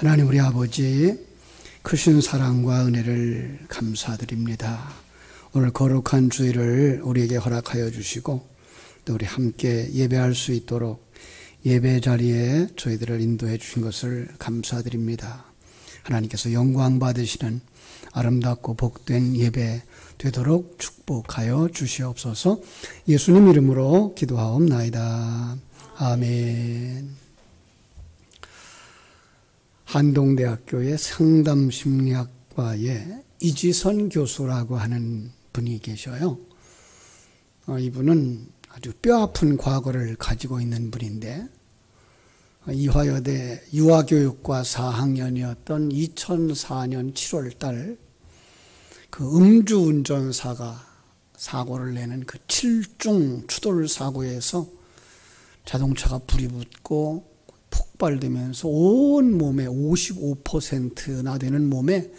하나님 우리 아버지 크신 사랑과 은혜를 감사드립니다. 오늘 거룩한 주일을 우리에게 허락하여 주시고 또 우리 함께 예배할 수 있도록 예배 자리에 저희들을 인도해 주신 것을 감사드립니다. 하나님께서 영광 받으시는 아름답고 복된 예배 되도록 축복하여 주시옵소서. 예수님 이름으로 기도하옵나이다. 아멘. 한동대학교의 상담심리학과의 이지선 교수라고 하는 분이 계셔요. 이분은 아주 뼈아픈 과거를 가지고 있는 분인데 이화여대 유아교육과 4학년이었던 2004년 7월 달 그 음주운전사가 사고를 내는 그 7중 추돌 사고에서 자동차가 불이 붙고 폭발되면서 온 몸에 55%나 되는 몸에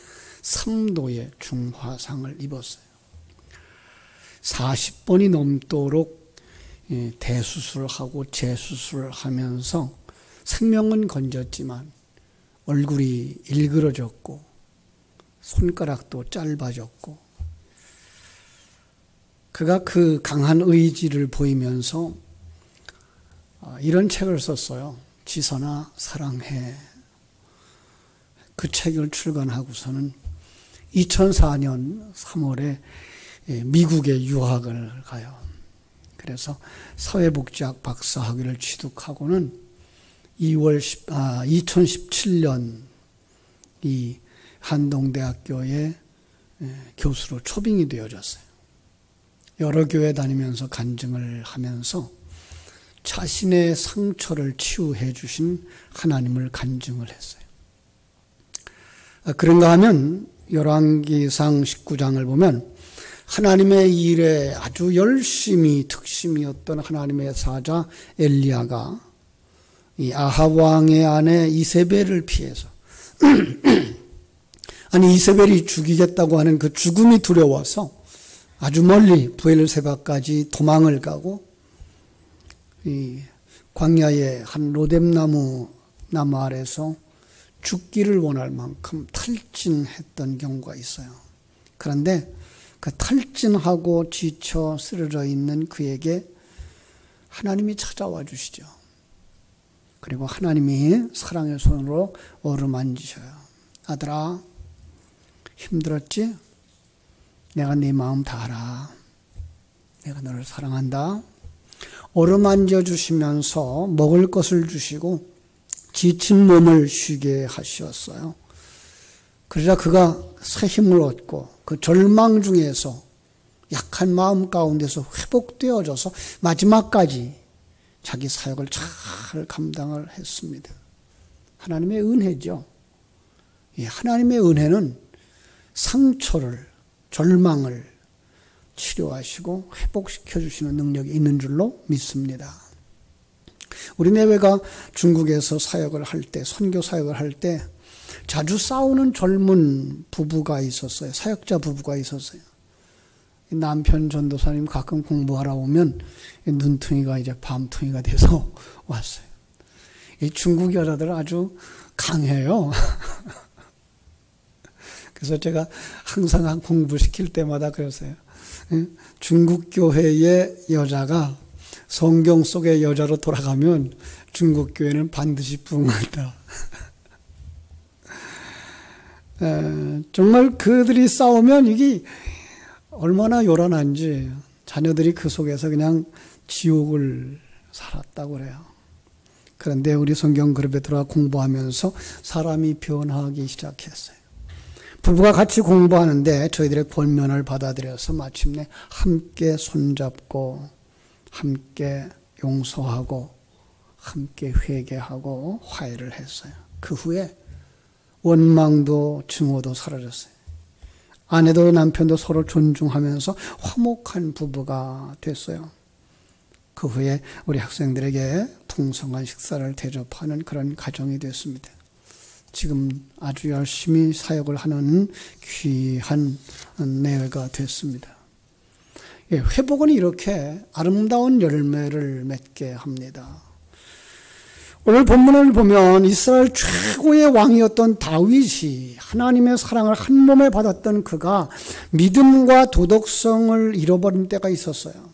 3도의 중화상을 입었어요. 40번이 넘도록 대수술을 하고 재수술을 하면서 생명은 건졌지만 얼굴이 일그러졌고 손가락도 짧아졌고 그가 그 강한 의지를 보이면서 이런 책을 썼어요. 지선아 사랑해. 그 책을 출간하고서는 2004년 3월에 미국에 유학을 가요. 그래서 사회복지학 박사학위를 취득하고는 2017년 이 한동대학교의 교수로 초빙이 되어졌어요. 여러 교회 다니면서 간증을 하면서 자신의 상처를 치유해 주신 하나님을 간증을 했어요. 그런가 하면 열왕기상 19장을 보면 하나님의 일에 아주 열심히 특심이었던 하나님의 사자 엘리야가 이 아합 왕의 아내 이세벨을 피해서 아니 이세벨이 죽이겠다고 하는 그 죽음이 두려워서 아주 멀리 브엘세바까지 도망을 가고 이 광야의 한 로뎀나무 아래서 죽기를 원할 만큼 탈진했던 경우가 있어요. 그런데 그 탈진하고 지쳐 쓰러져 있는 그에게 하나님이 찾아와 주시죠. 그리고 하나님이 사랑의 손으로 어루만지셔요. 아들아, 힘들었지? 내가 네 마음 다 알아. 내가 너를 사랑한다. 어루만져 주시면서 먹을 것을 주시고 지친 몸을 쉬게 하셨어요. 그러자 그가 새 힘을 얻고 그 절망 중에서 약한 마음 가운데서 회복되어져서 마지막까지 자기 사역을 잘 감당을 했습니다. 하나님의 은혜죠. 하나님의 은혜는 상처를, 절망을 치료하시고 회복시켜 주시는 능력이 있는 줄로 믿습니다. 우리 내외가 중국에서 사역을 할 때, 선교 사역을 할 때 자주 싸우는 젊은 부부가 있었어요. 사역자 부부가 있었어요. 남편 전도사님 가끔 공부하러 오면 눈퉁이가 이제 밤퉁이가 돼서 왔어요. 이 중국 여자들은 아주 강해요. 그래서 제가 항상 공부시킬 때마다 그랬어요. 중국 교회의 여자가 성경 속의 여자로 돌아가면 중국 교회는 반드시 부흥한다. 정말 그들이 싸우면 이게 얼마나 요란한지 자녀들이 그 속에서 그냥 지옥을 살았다고 그래요. 그런데 우리 성경 그룹에 들어가 공부하면서 사람이 변하기 시작했어요. 부부가 같이 공부하는데 저희들의 권면을 받아들여서 마침내 함께 손잡고 함께 용서하고 함께 회개하고 화해를 했어요. 그 후에 원망도 증오도 사라졌어요. 아내도 남편도 서로 존중하면서 화목한 부부가 됐어요. 그 후에 우리 학생들에게 풍성한 식사를 대접하는 그런 가정이 됐습니다. 지금 아주 열심히 사역을 하는 귀한 내외가 됐습니다. 회복은 이렇게 아름다운 열매를 맺게 합니다. 오늘 본문을 보면 이스라엘 최고의 왕이었던 다윗이 하나님의 사랑을 한 몸에 받았던 그가 믿음과 도덕성을 잃어버린 때가 있었어요.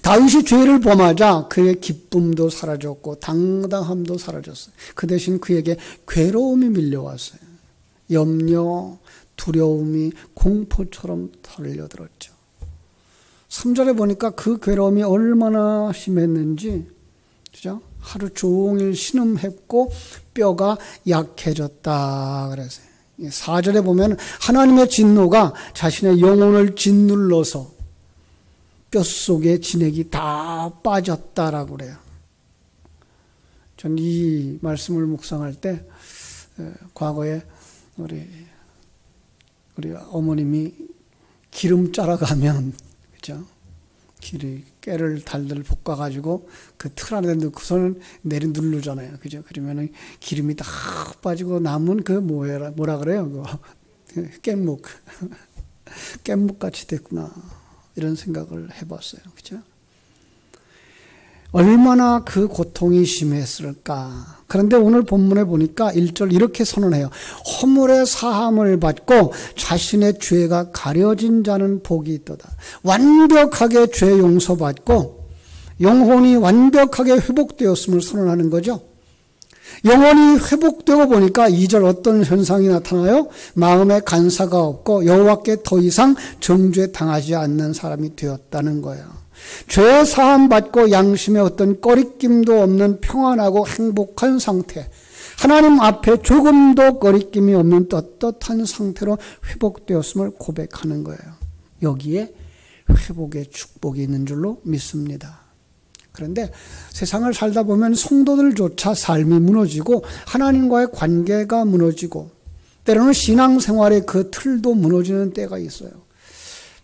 다윗이 죄를 범하자 그의 기쁨도 사라졌고 당당함도 사라졌어요. 그 대신 그에게 괴로움이 밀려왔어요. 염려, 두려움이 공포처럼 달려들었죠. 3절에 보니까 그 괴로움이 얼마나 심했는지, 그죠? 하루 종일 신음했고 뼈가 약해졌다 그랬어요. 4절에 보면 하나님의 진노가 자신의 영혼을 짓눌러서 뼛속에 진액이 다 빠졌다라고 그래요. 전 이 말씀을 묵상할 때 과거에 우리 어머님이 기름 짜러 가면, 그죠? 깨를 달달 볶아가지고 그 틀 안에 넣고서는 내리 누르잖아요. 그죠? 그러면은 기름이 다 빠지고 남은 그 뭐라 그래요? 그 깻묵. 깻묵 같이 됐구나. 이런 생각을 해봤어요. 그죠? 얼마나 그 고통이 심했을까. 그런데 오늘 본문에 보니까 1절 이렇게 선언해요. 허물의 사함을 받고 자신의 죄가 가려진 자는 복이 있도다. 완벽하게 죄 용서받고 영혼이 완벽하게 회복되었음을 선언하는 거죠. 영혼이 회복되고 보니까 2절 어떤 현상이 나타나요? 마음에 간사가 없고 여호와께 더 이상 정죄 당하지 않는 사람이 되었다는 거예요. 죄 사함 받고 양심에 어떤 꺼리낌도 없는 평안하고 행복한 상태, 하나님 앞에 조금도 꺼리낌이 없는 떳떳한 상태로 회복되었음을 고백하는 거예요. 여기에 회복의 축복이 있는 줄로 믿습니다. 그런데 세상을 살다 보면 성도들조차 삶이 무너지고 하나님과의 관계가 무너지고 때로는 신앙생활의 그 틀도 무너지는 때가 있어요.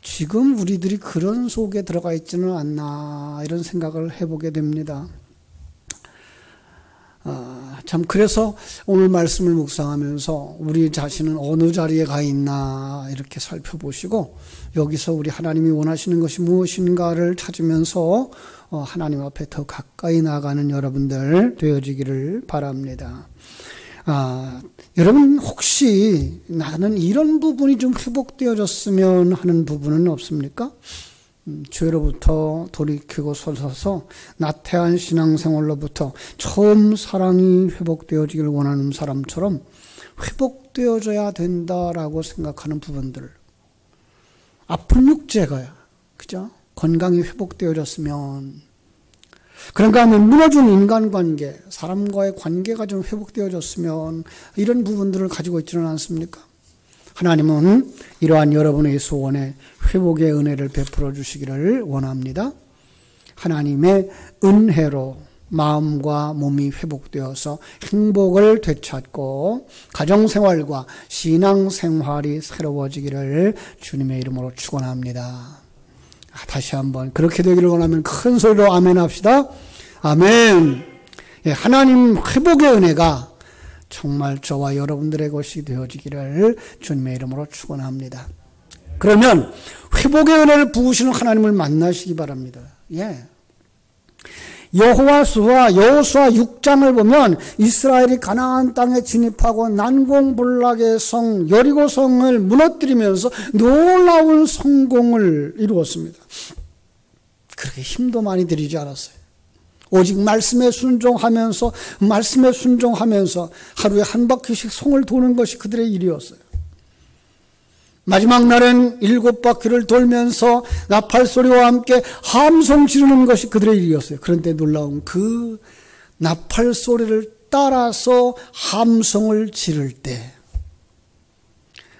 지금 우리들이 그런 속에 들어가 있지는 않나 이런 생각을 해보게 됩니다. 참 그래서 오늘 말씀을 묵상하면서 우리 자신은 어느 자리에 가 있나 이렇게 살펴보시고 여기서 우리 하나님이 원하시는 것이 무엇인가를 찾으면서 하나님 앞에 더 가까이 나가는 여러분들 되어지기를 바랍니다. 여러분 혹시 나는 이런 부분이 좀 회복되어졌으면 하는 부분은 없습니까? 죄로부터 돌이키고 서서 나태한 신앙생활로부터 처음 사랑이 회복되어지길 원하는 사람처럼 회복되어져야 된다라고 생각하는 부분들. 아픈 육체가, 그죠? 건강이 회복되어졌으면, 그런가 하면 무너진 인간관계, 사람과의 관계가 좀 회복되어졌으면 이런 부분들을 가지고 있지는 않습니까? 하나님은 이러한 여러분의 소원에 회복의 은혜를 베풀어 주시기를 원합니다. 하나님의 은혜로 마음과 몸이 회복되어서 행복을 되찾고 가정생활과 신앙생활이 새로워지기를 주님의 이름으로 축원합니다. 다시 한번 그렇게 되기를 원하면 큰 소리로 아멘 합시다. 아멘. 하나님 회복의 은혜가 정말 저와 여러분들의 것이 되어지기를 주님의 이름으로 축원합니다. 그러면 회복의 은혜를 부으시는 하나님을 만나시기 바랍니다. 여호수아 6장을 보면 이스라엘이 가나안 땅에 진입하고 난공불락의 성 여리고성을 무너뜨리면서 놀라운 성공을 이루었습니다. 그렇게 힘도 많이 들이지 않았어요. 오직 말씀에 순종하면서 하루에 한 바퀴씩 성을 도는 것이 그들의 일이었어요. 마지막 날은 7바퀴를 돌면서 나팔소리와 함께 함성 지르는 것이 그들의 일이었어요. 그런데 놀라운 그 나팔소리를 따라서 함성을 지를 때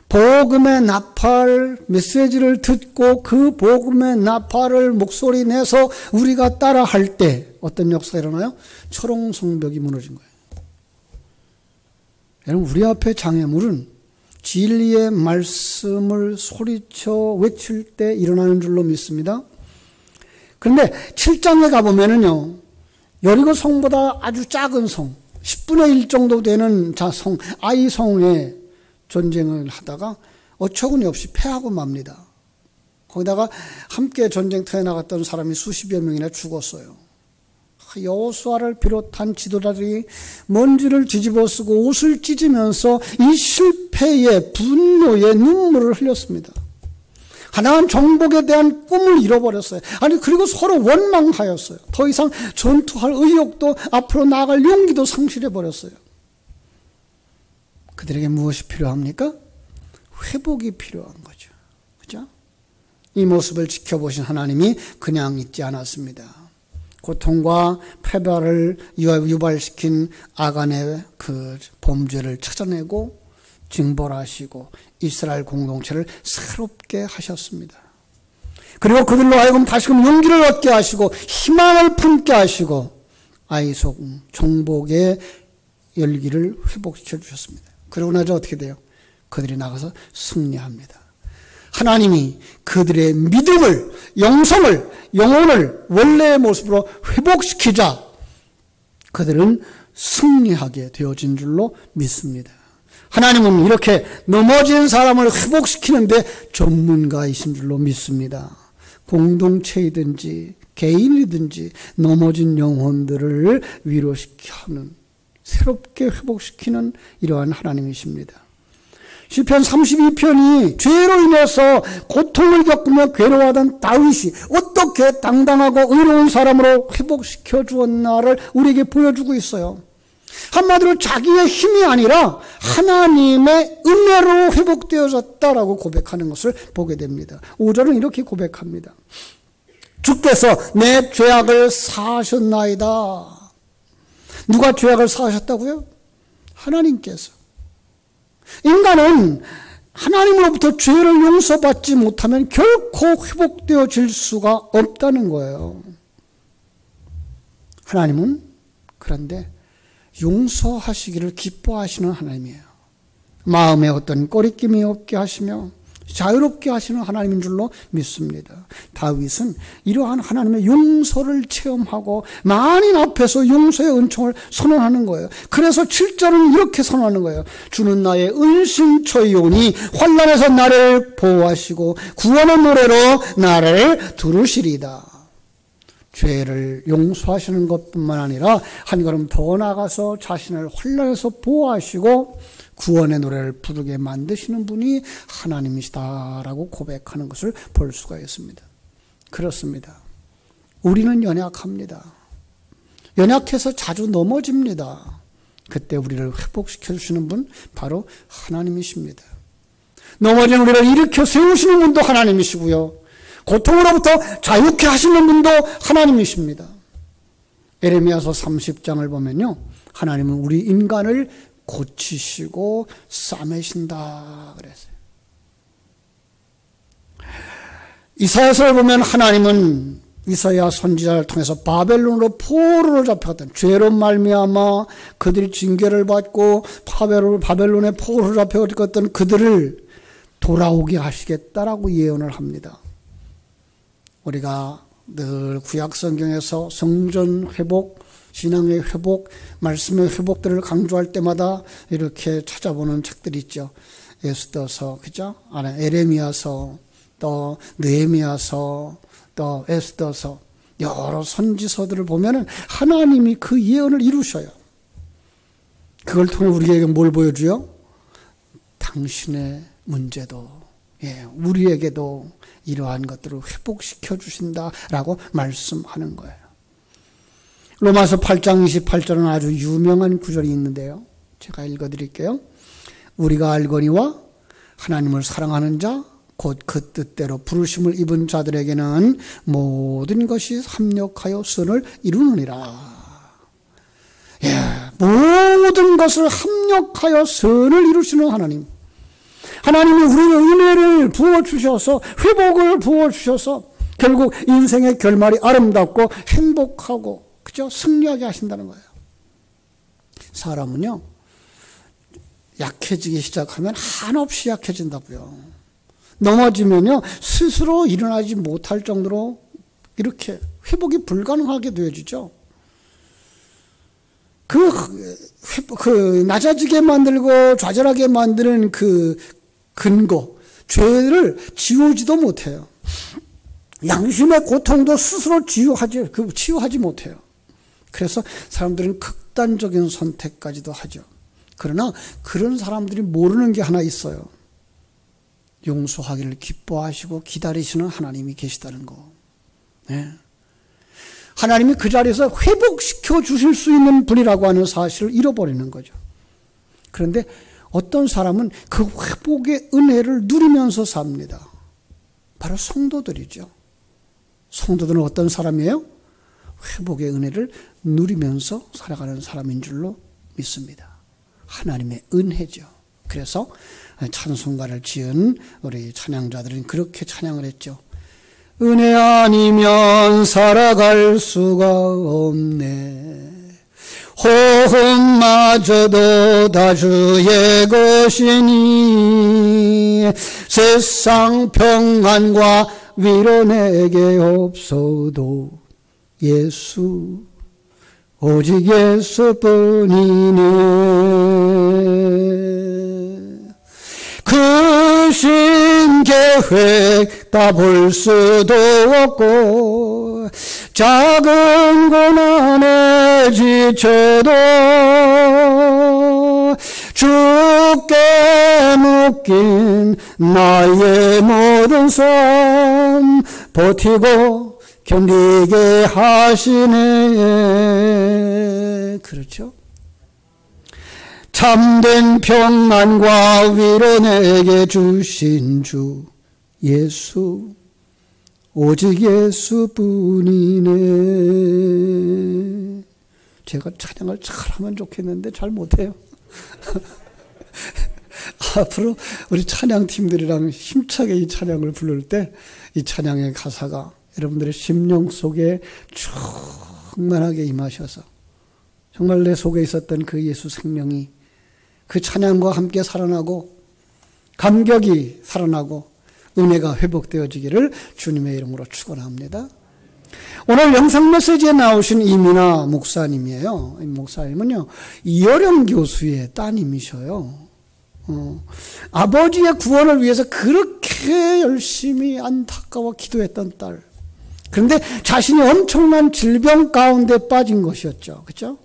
복음의 나팔 메시지를 듣고 그 복음의 나팔을 목소리 내서 우리가 따라 할 때 어떤 역사가 일어나요? 초롱성벽이 무너진 거예요. 여러분 우리 앞에 장애물은 진리의 말씀을 소리쳐 외칠 때 일어나는 줄로 믿습니다. 그런데 7장에 가보면은요, 여리고 성보다 아주 작은 성, 10분의 1 정도 되는 성, 아이성에 전쟁을 하다가 어처구니 없이 패하고 맙니다. 거기다가 함께 전쟁터에 나갔던 사람이 수십여 명이나 죽었어요. 여호수아를 비롯한 지도자들이 먼지를 뒤집어쓰고 옷을 찢으면서 이 실패의 분노의 눈물을 흘렸습니다. 가나안 정복에 대한 꿈을 잃어버렸어요. 아니 그리고 서로 원망하였어요. 더 이상 전투할 의욕도 앞으로 나아갈 용기도 상실해버렸어요. 그들에게 무엇이 필요합니까? 회복이 필요한 거죠. 그죠? 이 모습을 지켜보신 하나님이 그냥 있지 않았습니다. 고통과 패배를 유발시킨 아간의 그 범죄를 찾아내고 징벌하시고 이스라엘 공동체를 새롭게 하셨습니다. 그리고 그들로 하여금 다시금 용기를 얻게 하시고 희망을 품게 하시고 아이속 정복의 열기를 회복시켜 주셨습니다. 그러고 나서 어떻게 돼요? 그들이 나가서 승리합니다. 하나님이 그들의 믿음을, 영성을, 영혼을 원래의 모습으로 회복시키자 그들은 승리하게 되어진 줄로 믿습니다. 하나님은 이렇게 넘어진 사람을 회복시키는데 전문가이신 줄로 믿습니다. 공동체이든지 개인이든지 넘어진 영혼들을 위로시키는, 새롭게 회복시키는 이러한 하나님이십니다. 시편 32편이 죄로 인해서 고통을 겪으며 괴로워하던 다윗이 어떻게 당당하고 의로운 사람으로 회복시켜 주었나를 우리에게 보여주고 있어요. 한마디로 자기의 힘이 아니라 하나님의 은혜로 회복되어졌다라고 고백하는 것을 보게 됩니다. 5절은 이렇게 고백합니다. 주께서 내 죄악을 사하셨나이다. 누가 죄악을 사하셨다고요? 하나님께서. 인간은 하나님으로부터 죄를 용서받지 못하면 결코 회복되어질 수가 없다는 거예요. 하나님은 그런데 용서하시기를 기뻐하시는 하나님이에요. 마음에 어떤 꺼리낌이 없게 하시며 자유롭게 하시는 하나님인 줄로 믿습니다. 다윗은 이러한 하나님의 용서를 체험하고 만인 앞에서 용서의 은총을 선언하는 거예요. 그래서 7절은 이렇게 선언하는 거예요. 주는 나의 은신처이오니 환난에서 나를 보호하시고 구원의 노래로 나를 두르시리다. 죄를 용서하시는 것뿐만 아니라 한 걸음 더 나아가서 자신을 환난에서 보호하시고 구원의 노래를 부르게 만드시는 분이 하나님이시다라고 고백하는 것을 볼 수가 있습니다. 그렇습니다. 우리는 연약합니다. 연약해서 자주 넘어집니다. 그때 우리를 회복시켜 주시는 분 바로 하나님이십니다. 넘어진 우리를 일으켜 세우시는 분도 하나님이시고요. 고통으로부터 자유케 하시는 분도 하나님이십니다. 에레미야서 30장을 보면요. 하나님은 우리 인간을 고치시고 싸매신다 그랬어요. 이사야서를 보면 하나님은 이사야 선지자를 통해서 바벨론으로 포로로 잡혀갔던 죄로 말미암아 그들이 징계를 받고 바벨론의 포로로 잡혀갔던 그들을 돌아오게 하시겠다라고 예언을 합니다. 우리가 늘 구약 성경에서 성전 회복, 신앙의 회복, 말씀의 회복들을 강조할 때마다 이렇게 찾아보는 책들이 있죠. 에스더서, 그죠? 에레미야서, 또 느헤미야서, 또 에스더서, 여러 선지서들을 보면은 하나님이 그 예언을 이루셔요. 그걸 통해 우리에게 뭘 보여줘요? 당신의 문제도, 우리에게도 이러한 것들을 회복시켜 주신다라고 말씀하는 거예요. 로마서 8장 28절은 아주 유명한 구절이 있는데요. 제가 읽어드릴게요. 우리가 알거니와 하나님을 사랑하는 자, 곧 그 뜻대로 부르심을 입은 자들에게는 모든 것이 합력하여 선을 이루느니라. 모든 것을 합력하여 선을 이루시는 하나님. 하나님이 우리에게 은혜를 부어주셔서 회복을 부어주셔서 결국 인생의 결말이 아름답고 행복하고 그죠? 승리하게 하신다는 거예요. 사람은요 약해지기 시작하면 한없이 약해진다고요. 넘어지면요 스스로 일어나지 못할 정도로 이렇게 회복이 불가능하게 되어지죠. 그 낮아지게 만들고 좌절하게 만드는 그 근거, 죄를 지우지도 못해요. 양심의 고통도 스스로 치유하지 못해요. 그래서 사람들은 극단적인 선택까지도 하죠. 그러나 그런 사람들이 모르는 게 하나 있어요. 용서하기를 기뻐하시고 기다리시는 하나님이 계시다는 거. 네. 하나님이 그 자리에서 회복시켜 주실 수 있는 분이라고 하는 사실을 잃어버리는 거죠. 그런데 어떤 사람은 그 회복의 은혜를 누리면서 삽니다. 바로 성도들이죠. 성도들은 어떤 사람이에요? 회복의 은혜를 누리면서 살아가는 사람인 줄로 믿습니다. 하나님의 은혜죠. 그래서 찬송가를 지은 우리 찬양자들은 그렇게 찬양을 했죠. 은혜 아니면 살아갈 수가 없네. 호흡마저도 다 주의 것이니 세상 평안과 위로 내게 없어도 예수 오직 예수뿐이네. 그 신 계획 다 볼 수도 없고 작은 고난에 지쳐도 주께 묶인 나의 모든 삶 버티고 견디게 하시네. 그렇죠? 참된 평안과 위로 내게 주신 주 예수 오직 예수뿐이네. 제가 찬양을 잘하면 좋겠는데 잘 못해요. 앞으로 우리 찬양팀들이랑 힘차게 이 찬양을 부를 때 이 찬양의 가사가 여러분들의 심령 속에 충만하게 임하셔서 정말 내 속에 있었던 그 예수 생명이 그 찬양과 함께 살아나고 감격이 살아나고 은혜가 회복되어지기를 주님의 이름으로 축원합니다. 오늘 영상 메시지에 나오신 이민아 목사님이에요. 이 목사님은요, 이어령 교수의 따님이셔요. 아버지의 구원을 위해서 그렇게 열심히 안타까워 기도했던 딸. 그런데 자신이 엄청난 질병 가운데 빠진 것이었죠. 그렇죠?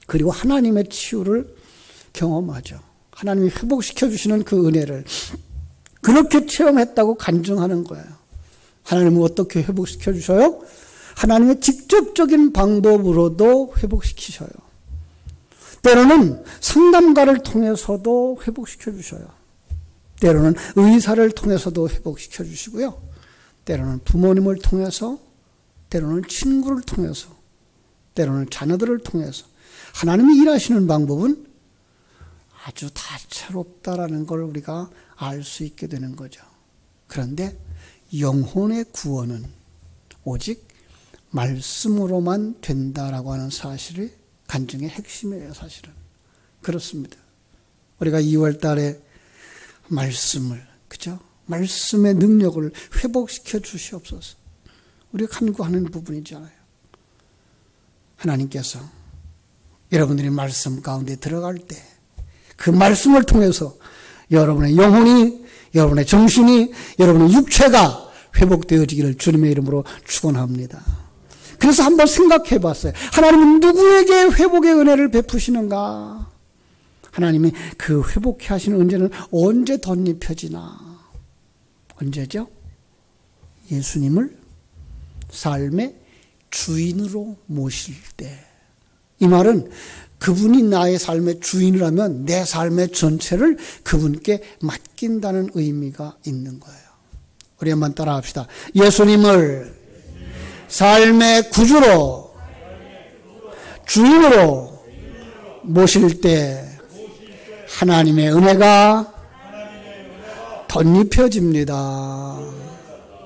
그리고 하나님의 치유를 경험하죠. 하나님이 회복시켜 주시는 그 은혜를 그렇게 체험했다고 간증하는 거예요. 하나님은 어떻게 회복시켜 주셔요? 하나님의 직접적인 방법으로도 회복시키셔요. 때로는 상담가를 통해서도 회복시켜 주셔요. 때로는 의사를 통해서도 회복시켜 주시고요. 때로는 부모님을 통해서, 때로는 친구를 통해서, 때로는 자녀들을 통해서 하나님이 일하시는 방법은 아주 다채롭다라는 걸 우리가 알 수 있게 되는 거죠. 그런데 영혼의 구원은 오직 말씀으로만 된다라고 하는 사실이 간증의 핵심이에요, 사실은. 그렇습니다. 우리가 2월 달에 말씀을, 그죠? 말씀의 능력을 회복시켜 주시옵소서. 우리가 간구하는 부분이잖아요. 하나님께서 여러분들이 말씀 가운데 들어갈 때 그 말씀을 통해서 여러분의 영혼이, 여러분의 정신이, 여러분의 육체가 회복되어지기를 주님의 이름으로 축원합니다. 그래서 한번 생각해 봤어요. 하나님은 누구에게 회복의 은혜를 베푸시는가? 하나님이 그 회복해 하시는 은혜는 언제 덧입혀지나? 언제죠? 예수님을 삶의 주인으로 모실 때. 이 말은 그분이 나의 삶의 주인이라면 내 삶의 전체를 그분께 맡긴다는 의미가 있는 거예요. 우리 한번 따라 합시다. 예수님을 삶의 구주로, 주인으로 모실 때 하나님의 은혜가 덧입혀집니다.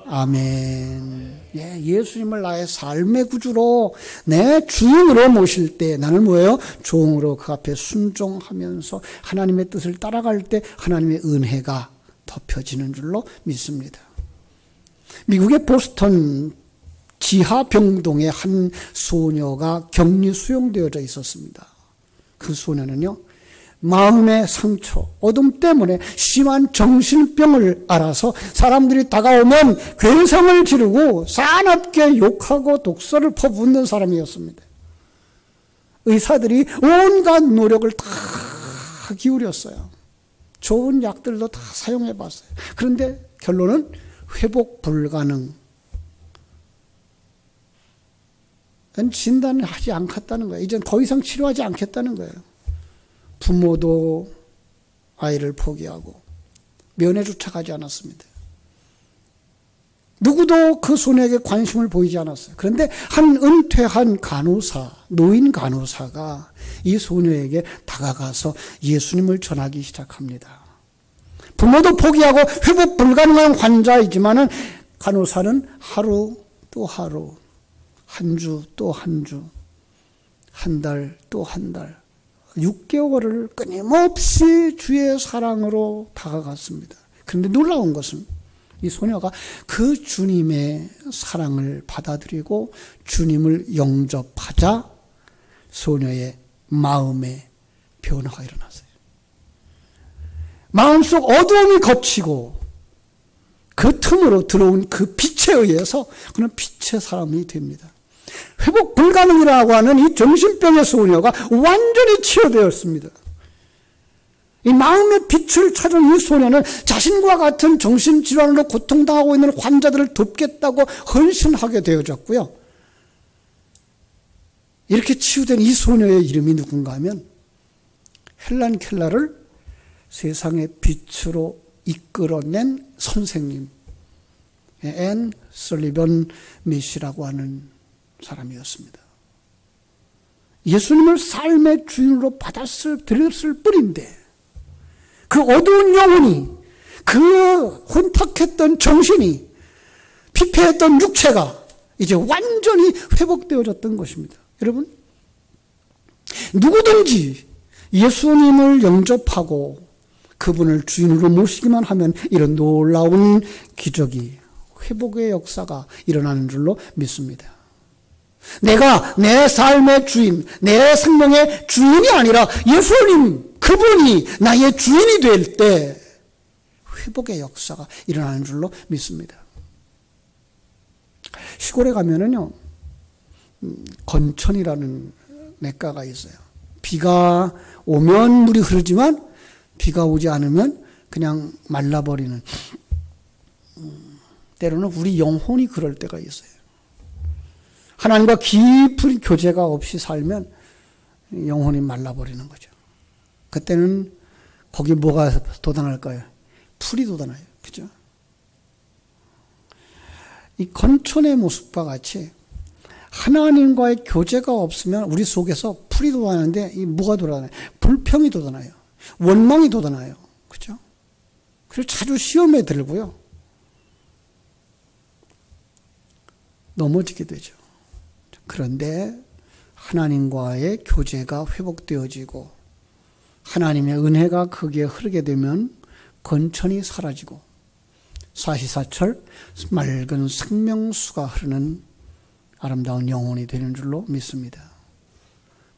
아멘. 예, 예수님을 나의 삶의 구주로, 내 주인으로 모실 때 나는 뭐예요? 종으로 그 앞에 순종하면서 하나님의 뜻을 따라갈 때 하나님의 은혜가 덮여지는 줄로 믿습니다. 미국의 보스턴 지하병동에 한 소녀가 격리 수용되어져 있었습니다. 그 소녀는요, 마음의 상처, 어둠 때문에 심한 정신병을 앓아서 사람들이 다가오면 괴성을 지르고 사납게 욕하고 독설을 퍼붓는 사람이었습니다. 의사들이 온갖 노력을 다 기울였어요. 좋은 약들도 다 사용해 봤어요. 그런데 결론은 회복 불가능. 진단을 하지 않겠다는 거예요. 이제 더 이상 치료하지 않겠다는 거예요. 부모도 아이를 포기하고 면회조차 가지 않았습니다. 누구도 그 소녀에게 관심을 보이지 않았어요. 그런데 한 은퇴한 간호사, 노인 간호사가 이 소녀에게 다가가서 예수님을 전하기 시작합니다. 부모도 포기하고 회복 불가능한 환자이지만 간호사는 하루 또 하루, 한 주 또 한 주, 한 달 또 한 달, 6개월을 끊임없이 주의 사랑으로 다가갔습니다. 그런데 놀라운 것은 이 소녀가 그 주님의 사랑을 받아들이고 주님을 영접하자 소녀의 마음에 변화가 일어났어요. 마음속 어두움이 걷히고 그 틈으로 들어온 그 빛에 의해서 그는 빛의 사람이 됩니다. 회복 불가능이라고 하는 이 정신병의 소녀가 완전히 치유되었습니다. 이 마음의 빛을 찾은 이 소녀는 자신과 같은 정신질환으로 고통당하고 있는 환자들을 돕겠다고 헌신하게 되어졌고요. 이렇게 치유된 이 소녀의 이름이 누군가 하면 헬란 켈러를 세상의 빛으로 이끌어낸 선생님 앤 설리번 미시라고 하는 사람이었습니다. 예수님을 삶의 주인으로 드렸을 뿐인데 그 어두운 영혼이, 그 혼탁했던 정신이, 피폐했던 육체가 이제 완전히 회복되어졌던 것입니다. 여러분, 누구든지 예수님을 영접하고 그분을 주인으로 모시기만 하면 이런 놀라운 기적이, 회복의 역사가 일어나는 줄로 믿습니다. 내가 내 삶의 주인, 내 생명의 주인이 아니라 예수님, 그분이 나의 주인이 될 때 회복의 역사가 일어나는 줄로 믿습니다. 시골에 가면은요, 건천이라는 냇가가 있어요. 비가 오면 물이 흐르지만 비가 오지 않으면 그냥 말라버리는, 때로는 우리 영혼이 그럴 때가 있어요. 하나님과 깊은 교제가 없이 살면 영혼이 말라버리는 거죠. 그때는 거기 뭐가 돋아날까요? 풀이 돋아나요. 그죠? 이 건천의 모습과 같이 하나님과의 교제가 없으면 우리 속에서 풀이 돋아나는데 이 뭐가 돋아나요? 불평이 돋아나요. 원망이 돋아나요. 그죠? 그리고 자주 시험에 들고요. 넘어지게 되죠. 그런데 하나님과의 교제가 회복되어지고 하나님의 은혜가 거기에 흐르게 되면 건천이 사라지고 사시사철 맑은 생명수가 흐르는 아름다운 영혼이 되는 줄로 믿습니다.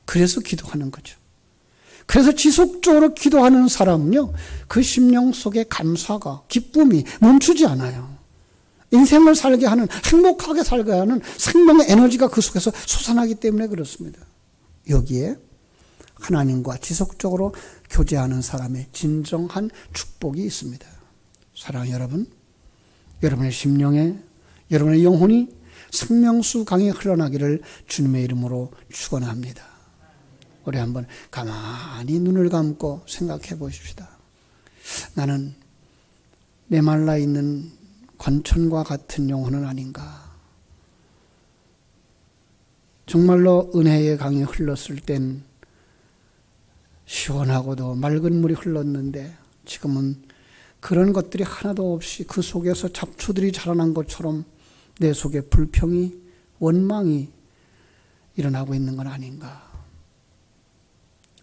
그래서 기도하는 거죠. 그래서 지속적으로 기도하는 사람은요, 그 심령 속에 감사가, 기쁨이 멈추지 않아요. 인생을 살게 하는, 행복하게 살게 하는 생명의 에너지가 그 속에서 솟아나기 때문에 그렇습니다. 여기에 하나님과 지속적으로 교제하는 사람의 진정한 축복이 있습니다. 사랑하는 여러분, 여러분의 심령에, 여러분의 영혼이 생명수 강이 흘러나기를 주님의 이름으로 축원합니다. 우리 한번 가만히 눈을 감고 생각해 보십시다. 나는 메말라 있는 관천과 같은 영혼은 아닌가? 정말로 은혜의 강이 흘렀을 땐 시원하고도 맑은 물이 흘렀는데 지금은 그런 것들이 하나도 없이 그 속에서 잡초들이 자라난 것처럼 내 속에 불평이, 원망이 일어나고 있는 건 아닌가?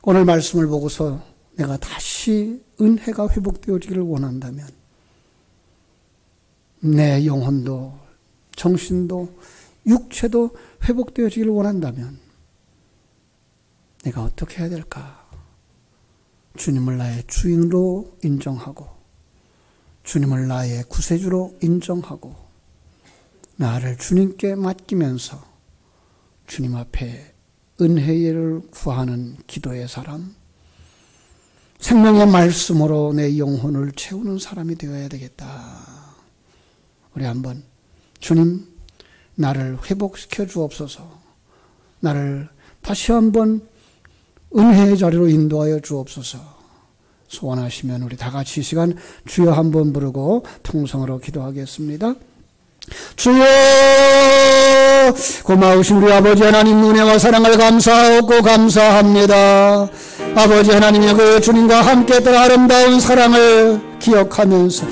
오늘 말씀을 보고서 내가 다시 은혜가 회복되어지기를 원한다면 내 영혼도 정신도 육체도 회복되어지기를 원한다면 내가 어떻게 해야 될까? 주님을 나의 주인으로 인정하고 주님을 나의 구세주로 인정하고 나를 주님께 맡기면서 주님 앞에 은혜를 구하는 기도의 사람, 생명의 말씀으로 내 영혼을 채우는 사람이 되어야 되겠다. 우리 한번 주님, 나를 회복시켜 주옵소서. 나를 다시 한번 은혜의 자리로 인도하여 주옵소서. 소원하시면 우리 다 같이 이 시간 주여 한번 부르고 통성으로 기도하겠습니다. 주여, 고마우신 우리 아버지 하나님 은혜와 사랑을 감사하고 감사합니다. 아버지 하나님의 그 주님과 함께 했던 아름다운 사랑을 기억하면서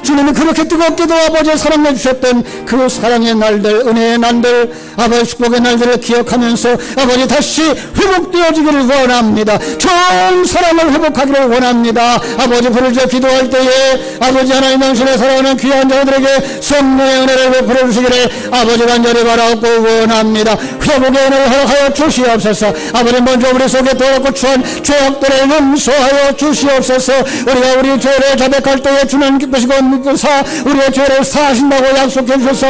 주님이 그렇게 뜨겁게도 아버지의 사랑해 주셨던 그 사랑의 날들, 은혜의 날들, 아버지 축복의 날들을 기억하면서 아버지 다시 회복되어지기를 원합니다. 처음 사랑을 회복하기를 원합니다. 아버지 부르짖어 기도할 때에 아버지 하나님 당신의 사랑하는 귀한 자들에게 성령의 은혜를 베풀어 주시기를 아버지 간절히 바라고 원합니다. 회복의 은혜를 허락하여 주시옵소서. 아버지 먼저 우리 속에 더럽고 추한 죄악들을 용서하여 주시옵소서. 우리가 우리 죄를 자백할 때에 주는 기쁘시고 우리의 죄를 사하신다고 약속해 주셔서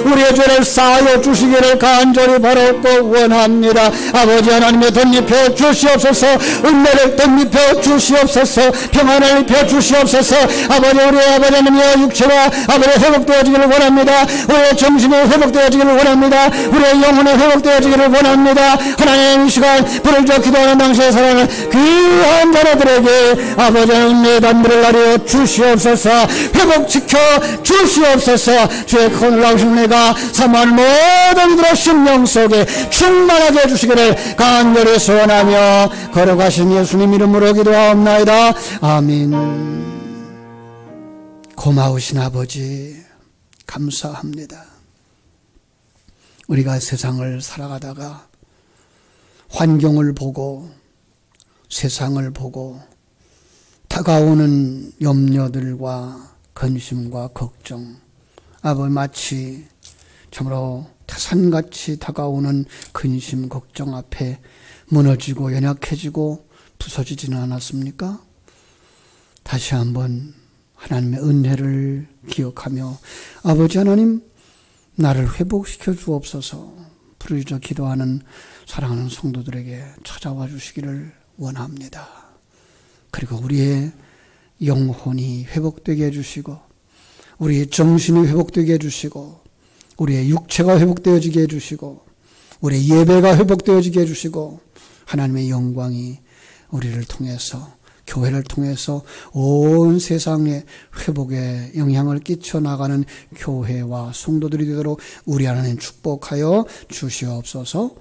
우리의 죄를 사하여 주시기를 간절히 바라고 원합니다. 아버지 하나님의 덧입혀 주시옵소서. 은혜를 덧입혀 주시옵소서. 평안을 입혀 주시옵소서. 아버지, 우리의 아버지 하나님의 육체가 아버지 회복되어지기를 원합니다. 우리의 정신이 회복되어지기를 원합니다. 우리의 영혼이 회복되어지기를 원합니다. 하나님, 이 시간 부르짖어 기도하는 당시에 사랑하는 귀한 자녀들에게 아버지 하나님 내단들을 나려 주시옵소서. 회복시켜 주시옵소서. 주의 큰 놀라우신 은혜가 사모하는 모든 이들의 심령 속에 충만하게 해주시기를 간절히 소원하며 걸어가신 예수님 이름으로 기도하옵나이다. 아멘. 고마우신 아버지 감사합니다. 우리가 세상을 살아가다가 환경을 보고 세상을 보고 다가오는 염려들과 근심과 걱정, 아버지 마치 참으로 태산같이 다가오는 근심 걱정 앞에 무너지고 연약해지고 부서지지는 않았습니까? 다시 한번 하나님의 은혜를 기억하며 아버지 하나님, 나를 회복시켜 주옵소서. 부르짖어 기도하는 사랑하는 성도들에게 찾아와 주시기를 원합니다. 그리고 우리의 영혼이 회복되게 해주시고 우리의 정신이 회복되게 해주시고 우리의 육체가 회복되어지게 해주시고 우리의 예배가 회복되어지게 해주시고 하나님의 영광이 우리를 통해서 교회를 통해서 온 세상에 회복에 영향을 끼쳐 나가는 교회와 성도들이 되도록 우리 하나님 축복하여 주시옵소서.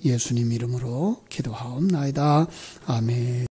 예수님 이름으로 기도하옵나이다. 아멘.